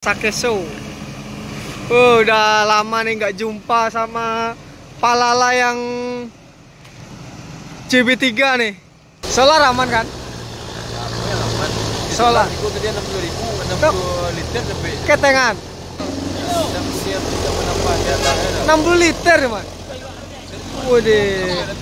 Sakeso. Udah lama nih nggak jumpa sama Palala yang CB3 nih. Solar aman kan? Solar. Itu tadi 60.000, 60 liter lebih. Ketengan. 60 liter, man. Waduh.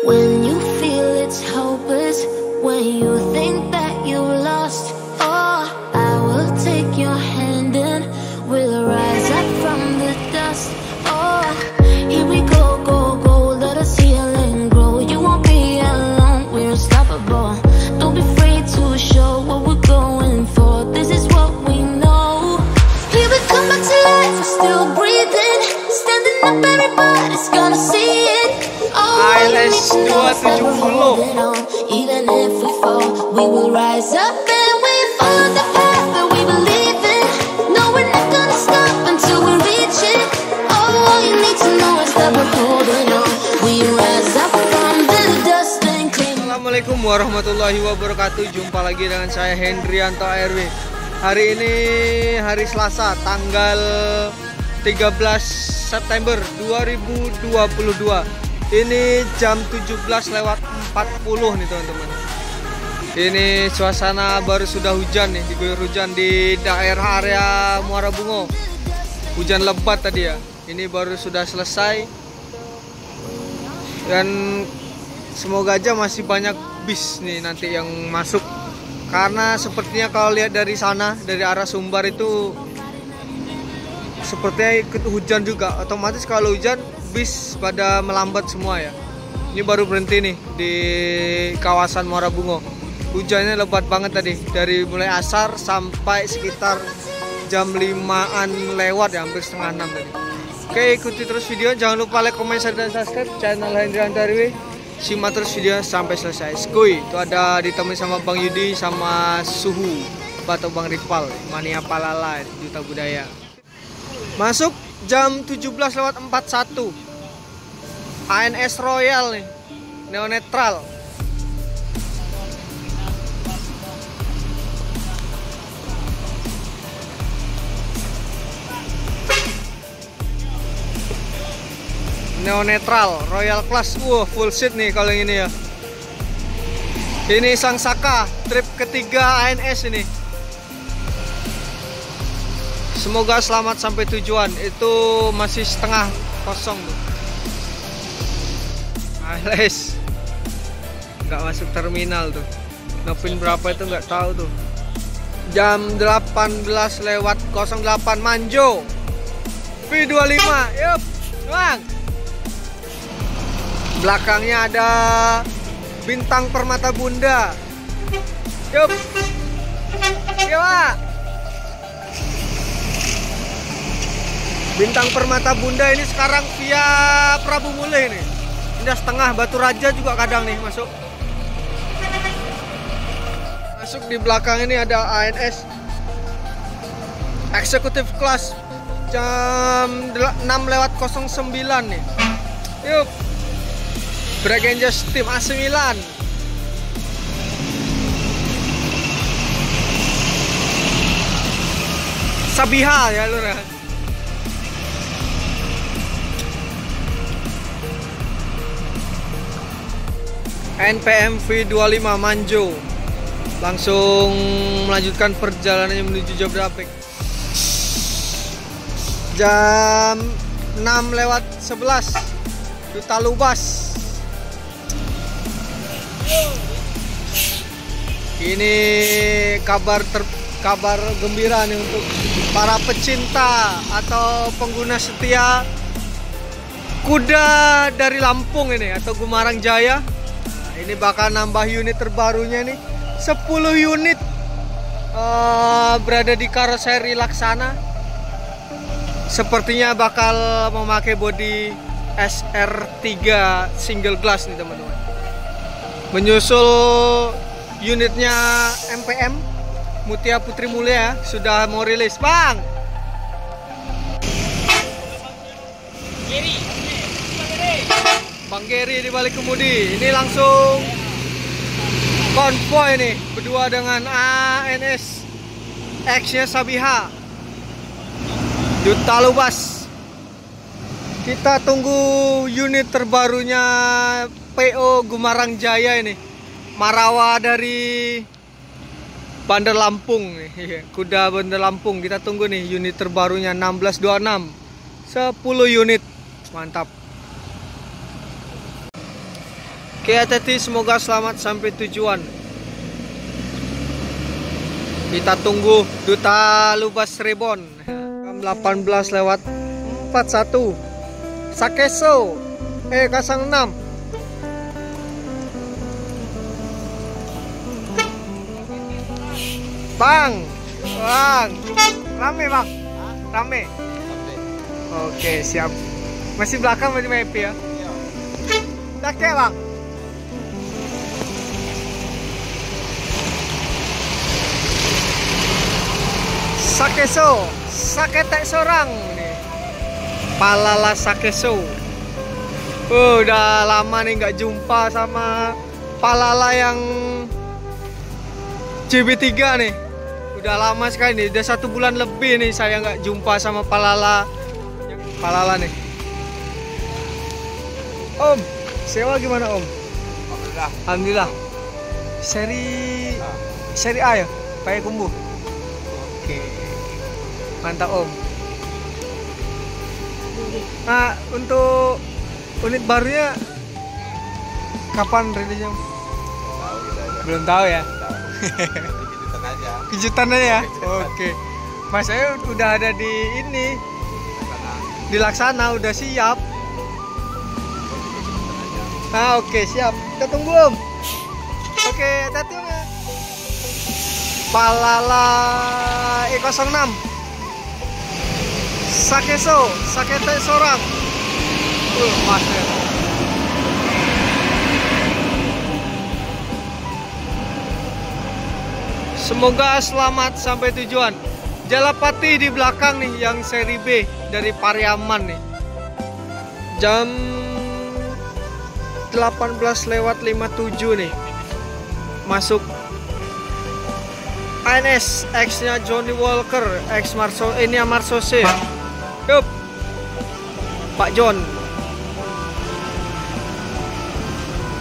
When you feel it's hopeless, when you think that you lost, oh, I will take your hand and we'll rise up from the dust. Oh, here we go, go, go, let us heal and grow. You won't be alone, we're unstoppable. Don't be afraid to show what we're going for. This is what we know. Here we come back to life, we're still breathing. Standing up, everybody's gonna see it. ILS 270. Even if we fall, we will rise up and we follow the path that we believe in. No, we're not gonna stop until we reach it. All you need to know is that we're holding on. We rise up from the dust and clean. Assalamualaikum warahmatullahi wabarakatuh. Jumpa lagi dengan saya Hendrianto ARW. Hari ini hari Selasa, tanggal 13 September 2022. Ini jam 17:40 nih teman-teman. Ini suasana baru sudah hujan nih, diguyur hujan di daerah area Muara Bungo. Hujan lebat tadi ya. Ini baru sudah selesai. Dan semoga aja masih banyak bis nih nanti yang masuk. Karena sepertinya kalau lihat dari sana, dari arah Sumbar itu sepertinya ikut hujan juga. Otomatis kalau hujan bis pada melambat semua ya. Ini baru berhenti nih di kawasan Muara Bungo. Hujannya lebat banget tadi, dari mulai asar sampai sekitar jam 5-an lewat ya, hampir setengah 6 tadi. Oke, ikuti terus video, jangan lupa like, comment, share, dan subscribe channel Hendrianto ARW. Simak terus video sampai selesai. Skuy, itu ada ditemani sama Bang Yudi sama Suhu atau Bang Rival, Mania Palala, Duta Budaya. Masuk jam 17:41. ANS Royal nih, neonetral. Neonetral Royal Class. Full seat nih kalau yang ini ya. Ini Sang Saka, trip ketiga ANS ini. Semoga selamat sampai tujuan. Itu masih setengah kosong tuh. ILS nggak masuk terminal tuh. Nopin berapa itu nggak tahu tuh. Jam 18:08 Manjo V25. Yup, Bang. Belakangnya ada Bintang Permata Bunda. Yup. Ya, Pak. Bintang Permata Bunda ini sekarang via Prabu Mulih nih. Indah Setengah, Batu Raja juga kadang nih masuk. Masuk di belakang ini ada ANS Executive Class jam 6:09 nih. Yuk. Brake Rangers tim AC Milan. Sabiha ya lur ya. NPM V25 Manjo langsung melanjutkan perjalanannya menuju Jabodetabek. Jam 6:11 Duta Lubas. Ini kabar gembira nih untuk para pecinta atau pengguna setia kuda dari Lampung ini atau Gumarang Jaya. Ini bakal nambah unit terbarunya nih, 10 unit berada di karoseri Laksana. Sepertinya bakal memakai bodi SR3 single glass nih teman-teman. Menyusul unitnya MPM Mutia Putri Mulia sudah mau rilis, Bang. Kiri. Bang Geri di balik kemudi. Ini langsung konvoy nih, berdua dengan ANS X-nya Sabiha. Duta Lubas. Kita tunggu unit terbarunya PO Gumarang Jaya ini. Marawa dari Bandar Lampung nih. Kuda Bandar Lampung. Kita tunggu nih unit terbarunya 1626. 10 unit. Mantap. Oke, hati-hati, semoga selamat sampai tujuan. Kita tunggu Duta Lubas Rebon. 18:41. Sakeso 06. Bang, rame bang, rame. Oke, siap. Masih belakang masih happy ya. Oke bang. Sakeso, saketek sorang nih. Palala Sakeso. Udah lama nih nggak jumpa sama Palala yang JB3 nih. Udah lama sekali nih, udah 1 bulan lebih nih saya nggak jumpa sama Palala nih. Om, sewa gimana Om? Alhamdulillah. Alhamdulillah. Seri A ya, pakai kumbu. Oke, mantap Om. Nah, untuk unit barunya kapan rilisnya? Belum tahu ya. Kejutan aja. Kejutan aja ya. Oke. Mas saya udah ada di ini. Di Laksana udah siap. Ah, oke, siap. Kita tunggu Om. Oke, hati-hati Om ya. Palala E06. Sakeso, sakete sorang. Mas ya. Semoga selamat sampai tujuan. Jalapati di belakang nih yang seri B dari Pariaman nih. Jam 18:57 nih. Masuk ANS X-nya Johnny Walker, X Marso, ini Marsose. Yup. Pak John.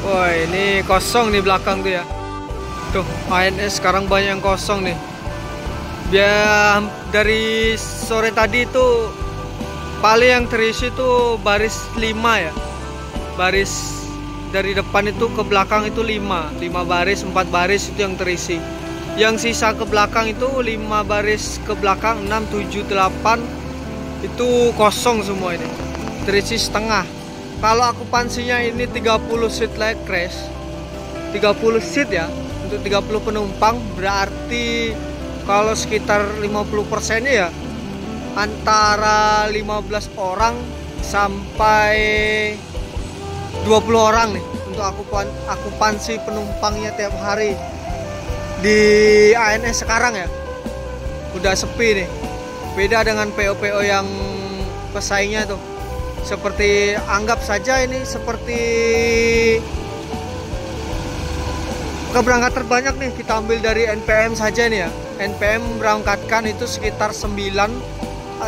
Wah, ini kosong di belakang tuh ya. Tuh, ANS sekarang banyak yang kosong nih. Biar dari sore tadi itu paling yang terisi itu baris 5 ya. Baris dari depan itu ke belakang itu 5 baris, 4 baris itu yang terisi. Yang sisa ke belakang itu 5 baris ke belakang, 6, 7, 8 itu kosong semua ini. Terisi setengah. Kalau akupansinya ini 30 seat light crash, 30 seat ya, untuk 30 penumpang, berarti kalau sekitar 50% ya antara 15 orang sampai 20 orang nih untuk akupansi penumpangnya tiap hari di ANS sekarang ya. Udah sepi nih. Beda dengan PO-PO yang pesaingnya tuh. Seperti anggap saja ini seperti keberangkatan terbanyak nih kita ambil dari NPM saja nih ya. NPM berangkatkan itu sekitar 9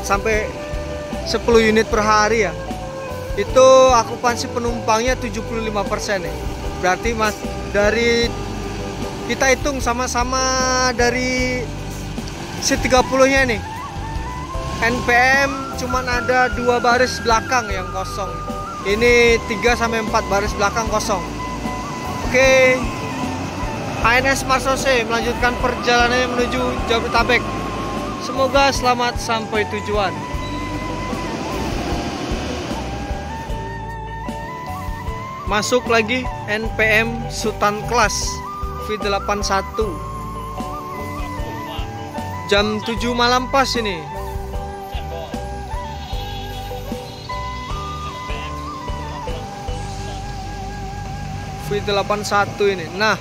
sampai 10 unit per hari ya. Itu akupansi penumpangnya 75% nih. Berarti mas dari kita hitung sama-sama dari seat 30-nya nih. NPM cuman ada 2 baris belakang yang kosong. Ini 3 sampai 4 baris belakang kosong. Oke. ANS Marsose melanjutkan perjalanannya menuju Jabodetabek. Semoga selamat sampai tujuan. Masuk lagi NPM Sultan Kelas V81. Jam 7 malam pas ini. V81 ini. Nah,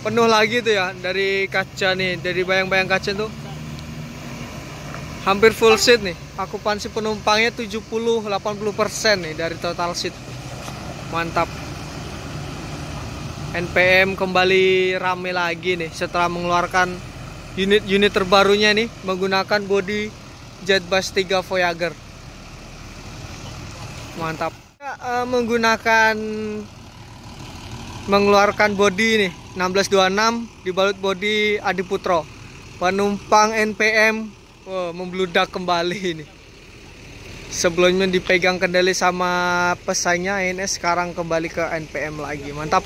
penuh lagi tuh ya dari kaca nih, dari bayang-bayang kaca tuh. Hampir full seat nih. Akupansi penumpangnya 70-80% nih dari total seat. Mantap. NPM kembali rame lagi nih setelah mengeluarkan unit terbarunya nih menggunakan bodi Jetbus 3 Voyager. Mantap. Mengeluarkan bodi nih 1626 dibalut bodi Adiputro. Penumpang NPM membludak kembali nih. Sebelumnya dipegang kendali sama pesaingnya ANS, sekarang kembali ke NPM lagi. Mantap.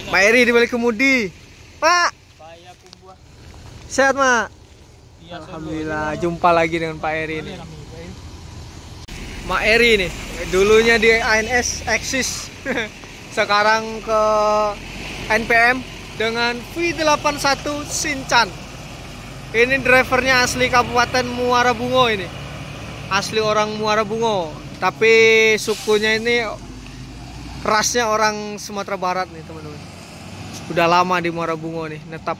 Pak Eri di balik kemudi. Pak. Sehat, Mak? Alhamdulillah, jumpa lagi dengan Pak Eri ini. Mak Eri nih, dulunya di ANS Axis. Sekarang ke NPM dengan V81 Shinchan. Ini drivernya asli Kabupaten Muara Bungo ini. Asli orang Muara Bungo, tapi sukunya ini rasnya orang Sumatera Barat nih, teman-teman. Udah lama di Muara Bungo nih, netap.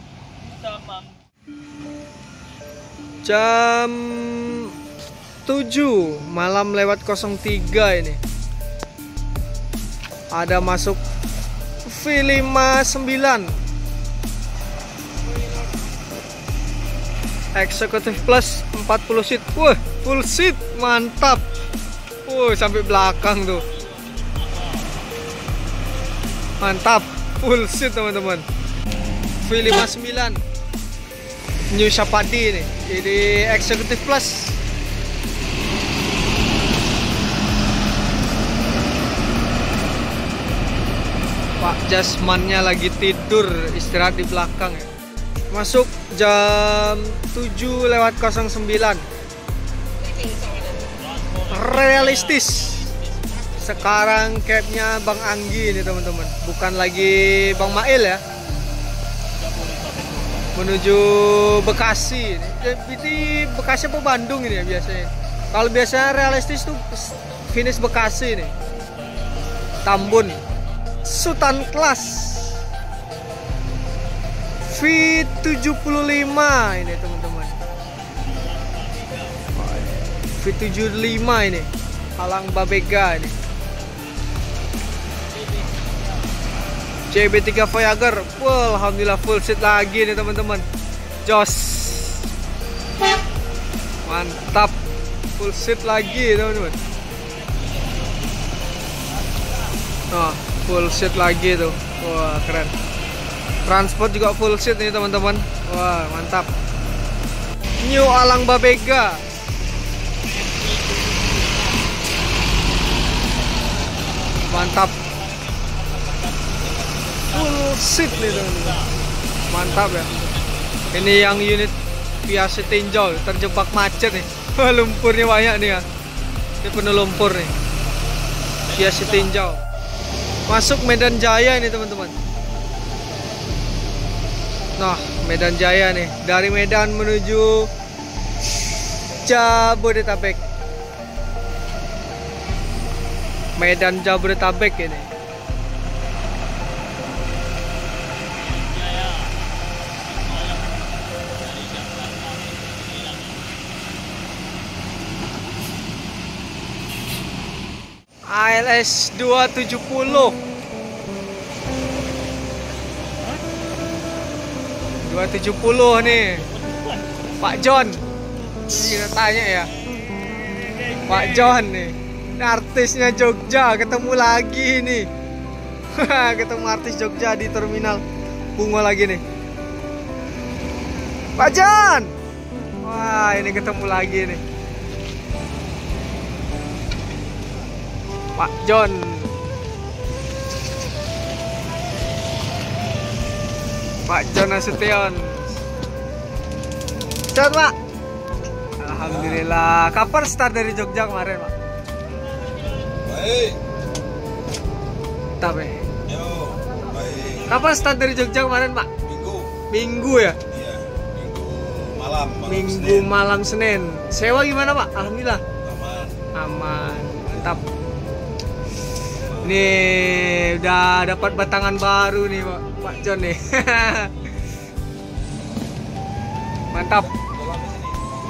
Jam 7 malam lewat 03 ini. Ada masuk V59 Executive Plus 40 seat. Wah, full seat, mantap. Sampai belakang tuh. Mantap, full seat teman-teman. V59 New Sapadi nih, jadi Executive Plus. Pak Jasmannya lagi tidur, istirahat di belakang ya. Masuk jam 7 lewat 09. Realistis. Sekarang capnya Bang Anggi nih teman-teman, bukan lagi Bang Mail ya. Menuju Bekasi. Ini Bekasi apa Bandung ini ya biasanya. Kalau biasanya realistis tuh finish Bekasi nih. Tambun. Sultan Class V75 ini teman-teman. V75 ini Alang Babega ini. CB3 Voyager. Wah, alhamdulillah full seat lagi nih teman-teman. Jos. Mantap. Full seat lagi teman-teman. Oh, full seat lagi tuh. Wah, keren. Transport juga full seat nih teman-teman. Wah, mantap. New Alang Babega. Mantap. Full seat nih teman-teman. Mantap ya. Ini yang unit biasa tinjau, terjebak macet nih. Lumpurnya banyak nih ya. Ini penuh lumpur nih. Biasa tinjau. Masuk Medan Jaya ini teman-teman. Nah, Medan Jaya nih. Dari Medan menuju Jabodetabek. Medan Jabodetabek ini. ALS 270 nih Pak John. Kita tanya ya, Pak John nih, ini artisnya Jogja, ketemu lagi nih. Ketemu artis Jogja di terminal Bungo lagi nih, Pak John. Wah, ini ketemu lagi nih Pak John. Pak John Nasution. Sehat, Pak? Alhamdulillah. Kapan start dari Jogja kemarin, Pak? Baik. Mantap ya. Yo, baik. Kapan start dari Jogja kemarin, Pak? Minggu. Minggu ya? Iya, Minggu malam. Minggu Senin. malam Senin. Sewa gimana, Pak? Alhamdulillah. Aman. Aman. Mantap. Nih udah dapat batangan baru nih Pak John nih. Mantap.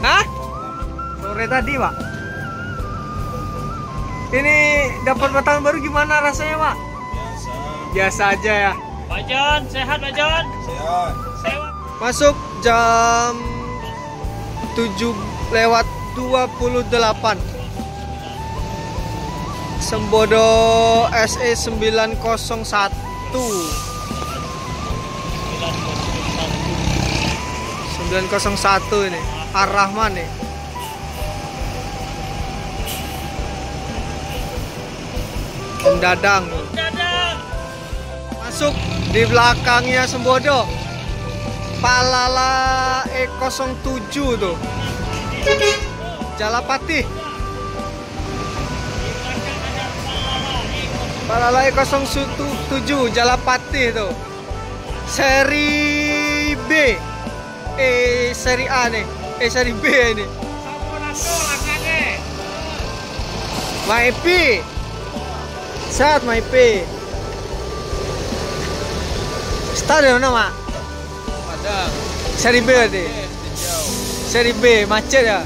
Hah? Sore tadi Pak. Ini dapat batang baru gimana rasanya, Mak? Biasa. Biasa aja ya. Pak Jon, sehat Pak Jon? Sehat. Sewa. Masuk jam 7:28. Sembodo SE 901. 901 ini. Ar-Rahman nih. Om Dadang. Dadang. Masuk di belakangnya Sembodo. Palala E07 tuh. Jalapati. Palala E07 Jalapati tuh. Seri B. Seri A nih. Seri B ini. Maipi. Sehat Maipi. Start dari mana, Mak? Padang. Seri B berarti. Seri B macet ya.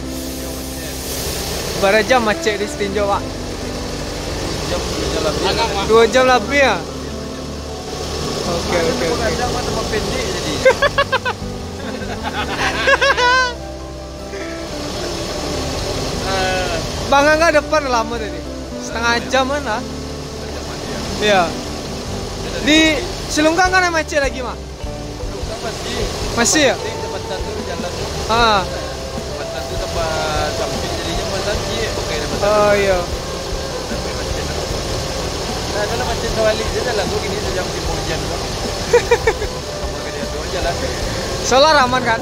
Berapa jam macet di Setinjau, Pak? Jam jalan. 2 jam lebih ya. Oke. Kadang mata pendek jadi. Bang Angga depan lama tadi. Setengah jam lah. Iya. Di Silungkang kan macet lagi, Mak? Masih ya? Tempat satu jalan. Ah. Tempat satu tempat samping jadinya macet sih. Oke, tempat satu. Oh iya. Nah, kalau macet balik dia jalan tuh gini sejam 5 jam. Kamu ke dia tuh jalan. Solar aman kan?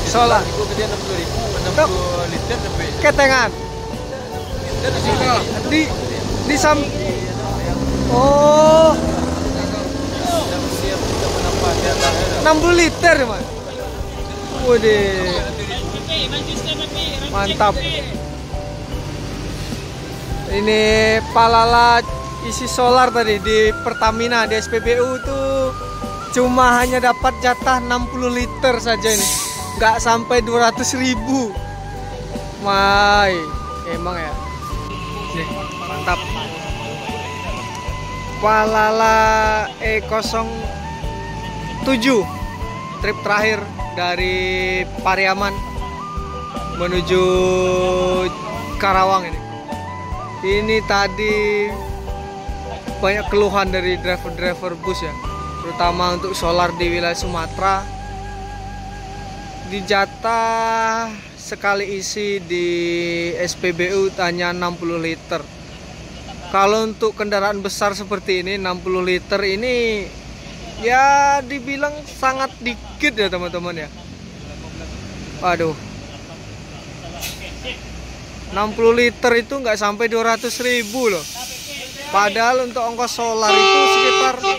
Solar. Itu ke dia 60.000, 60 liter sampai. Ketengan. Liter sih. Di sam. Oh, 60 liter, Mas. Waduh. Mantap. Ini Palala isi solar tadi di Pertamina, di SPBU tuh cuma hanya dapat jatah 60 liter saja ini. Nggak sampai 200.000. Mai, emang ya. Nih, mantap. Palala E07 trip terakhir dari Pariaman menuju Karawang ini. Ini tadi banyak keluhan dari driver-driver bus ya, terutama untuk solar di wilayah Sumatera. Dijatah sekali isi di SPBU hanya 60 liter. Kalau untuk kendaraan besar seperti ini 60 liter ini ya dibilang sangat dikit ya teman-teman ya. Waduh, 60 liter itu nggak sampai 200.000 loh. Padahal untuk ongkos solar itu sekitar 4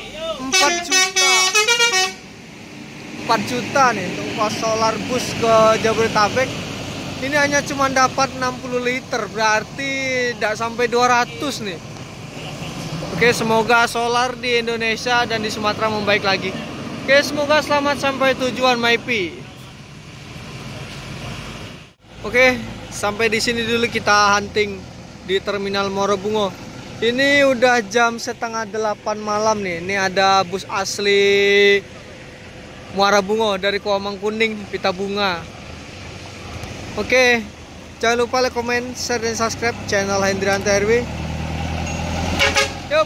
juta. 4 juta nih untuk ongkos solar bus ke Jabodetabek. Ini hanya cuma dapat 60 liter, berarti tidak sampai 200 nih. Oke, semoga solar di Indonesia dan di Sumatera membaik lagi. Oke, semoga selamat sampai tujuan Maipi. Oke, sampai di sini dulu kita hunting di Terminal Morobungo. Ini udah jam 7:30 malam nih. Ini ada bus asli Muara Bungo dari Kuamang Kuning, Pita Bunga. Oke, jangan lupa like, komen, share, dan subscribe channel Hendrianto RW. Yup.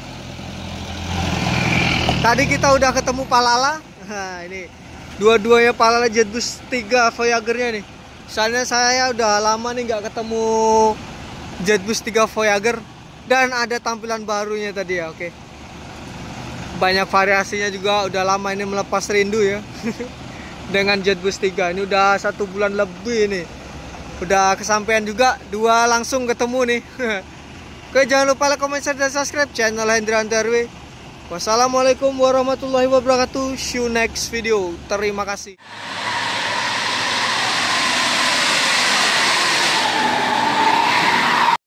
Tadi kita udah ketemu Palala. Nah, ini dua-duanya Palala Jetbus 3 Voyager-nya nih. Soalnya saya udah lama nih nggak ketemu Jetbus 3 Voyager. Dan ada tampilan barunya tadi ya, oke. Banyak variasinya juga, udah lama ini melepas rindu ya. Dengan Jetbus 3, ini udah 1 bulan lebih nih. Udah kesampaian juga, 2 langsung ketemu nih. Oke, jangan lupa like, comment, share, dan subscribe channel Hendrianto RW. Wassalamualaikum warahmatullahi wabarakatuh. See you next video. Terima kasih.